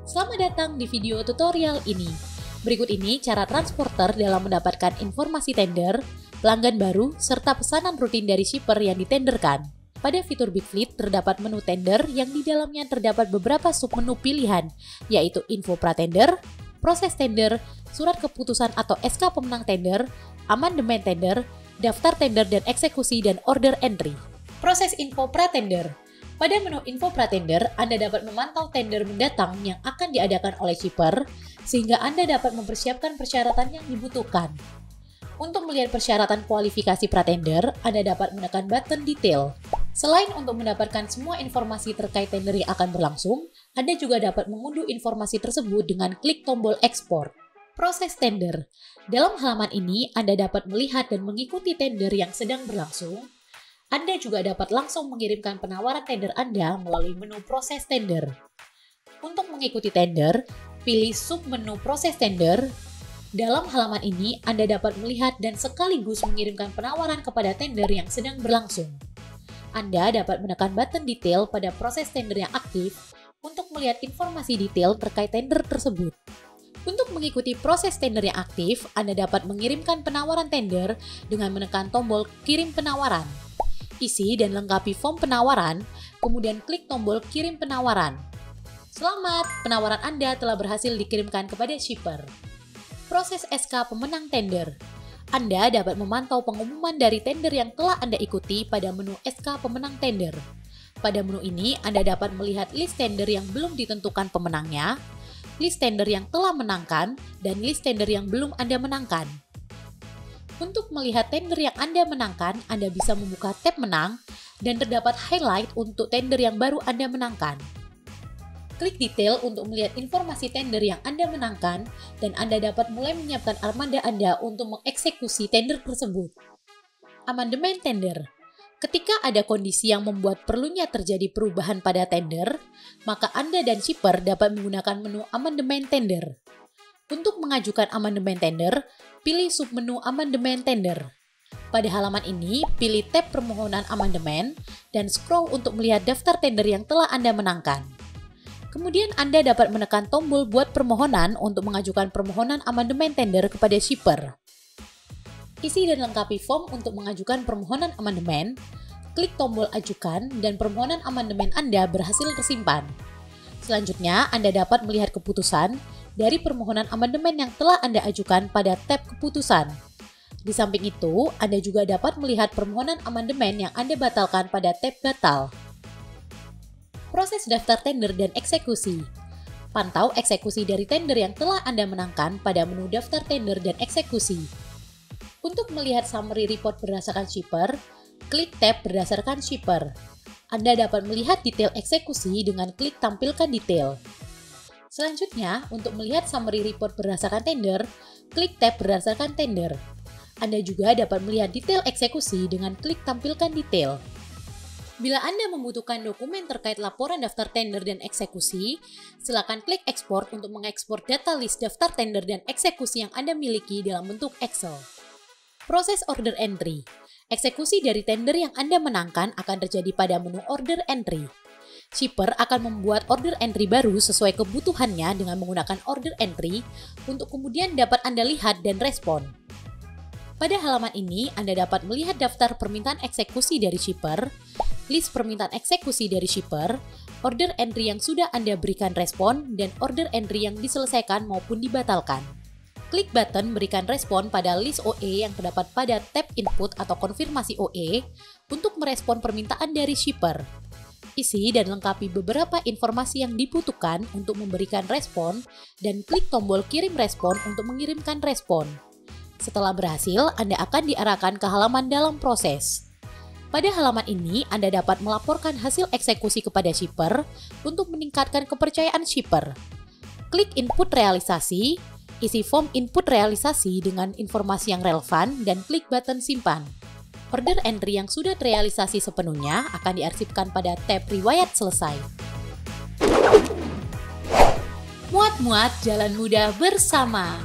Selamat datang di video tutorial ini. Berikut ini cara transporter dalam mendapatkan informasi tender, pelanggan baru, serta pesanan rutin dari shipper yang ditenderkan. Pada fitur BigFleet terdapat menu tender yang di dalamnya terdapat beberapa submenu pilihan, yaitu info pratender, proses tender, surat keputusan atau SK pemenang tender, amandemen tender, daftar tender dan eksekusi, dan order entry. Proses info pratender. Pada menu info pratender, Anda dapat memantau tender mendatang yang akan diadakan oleh shipper, sehingga Anda dapat mempersiapkan persyaratan yang dibutuhkan. Untuk melihat persyaratan kualifikasi pratender, Anda dapat menekan button detail. Selain untuk mendapatkan semua informasi terkait tender yang akan berlangsung, Anda juga dapat mengunduh informasi tersebut dengan klik tombol ekspor. Proses tender. Dalam halaman ini, Anda dapat melihat dan mengikuti tender yang sedang berlangsung. Anda juga dapat langsung mengirimkan penawaran tender Anda melalui menu proses tender. Untuk mengikuti tender, pilih submenu proses tender. Dalam halaman ini, Anda dapat melihat dan sekaligus mengirimkan penawaran kepada tender yang sedang berlangsung. Anda dapat menekan button detail pada proses tender yang aktif untuk melihat informasi detail terkait tender tersebut. Untuk mengikuti proses tender yang aktif, Anda dapat mengirimkan penawaran tender dengan menekan tombol kirim penawaran. Isi dan lengkapi form penawaran, kemudian klik tombol kirim penawaran. Selamat, penawaran Anda telah berhasil dikirimkan kepada shipper. Proses SK pemenang tender. Anda dapat memantau pengumuman dari tender yang telah Anda ikuti pada menu SK pemenang tender. Pada menu ini, Anda dapat melihat list tender yang belum ditentukan pemenangnya, list tender yang telah menangkan, dan list tender yang belum Anda menangkan. Untuk melihat tender yang Anda menangkan, Anda bisa membuka tab menang dan terdapat highlight untuk tender yang baru Anda menangkan. Klik detail untuk melihat informasi tender yang Anda menangkan dan Anda dapat mulai menyiapkan armada Anda untuk mengeksekusi tender tersebut. Amandemen tender. Ketika ada kondisi yang membuat perlunya terjadi perubahan pada tender, maka Anda dan shipper dapat menggunakan menu amandemen tender. Untuk mengajukan amandemen tender, pilih submenu amandemen tender. Pada halaman ini, pilih tab permohonan amandemen dan scroll untuk melihat daftar tender yang telah Anda menangkan. Kemudian Anda dapat menekan tombol buat permohonan untuk mengajukan permohonan amandemen tender kepada shipper. Isi dan lengkapi form untuk mengajukan permohonan amandemen, klik tombol ajukan dan permohonan amandemen Anda berhasil tersimpan. Selanjutnya, Anda dapat melihat keputusan dari permohonan amandemen yang telah Anda ajukan pada tab keputusan. Di samping itu, Anda juga dapat melihat permohonan amandemen yang Anda batalkan pada tab batal. Proses daftar tender dan eksekusi. Pantau eksekusi dari tender yang telah Anda menangkan pada menu daftar tender dan eksekusi. Untuk melihat summary report berdasarkan shipper, klik tab berdasarkan shipper. Anda dapat melihat detail eksekusi dengan klik tampilkan detail. Selanjutnya, untuk melihat summary report berdasarkan tender, klik tab berdasarkan tender. Anda juga dapat melihat detail eksekusi dengan klik tampilkan detail. Bila Anda membutuhkan dokumen terkait laporan daftar tender dan eksekusi, silakan klik ekspor untuk mengekspor data list daftar tender dan eksekusi yang Anda miliki dalam bentuk Excel. Proses order entry. Eksekusi dari tender yang Anda menangkan akan terjadi pada menu order entry. Shipper akan membuat order entry baru sesuai kebutuhannya dengan menggunakan order entry untuk kemudian dapat Anda lihat dan respon. Pada halaman ini, Anda dapat melihat daftar permintaan eksekusi dari shipper, list permintaan eksekusi dari shipper, order entry yang sudah Anda berikan respon, dan order entry yang diselesaikan maupun dibatalkan. Klik button berikan respon pada list OE yang terdapat pada tab input atau konfirmasi OE untuk merespon permintaan dari shipper. Isi dan lengkapi beberapa informasi yang dibutuhkan untuk memberikan respon dan klik tombol kirim respon untuk mengirimkan respon. Setelah berhasil, Anda akan diarahkan ke halaman dalam proses. Pada halaman ini, Anda dapat melaporkan hasil eksekusi kepada shipper untuk meningkatkan kepercayaan shipper. Klik input realisasi, isi form input realisasi dengan informasi yang relevan, dan klik button simpan. Order entry yang sudah terrealisasi sepenuhnya akan diarsipkan pada tab riwayat selesai. Muat-muat jalan mudah bersama.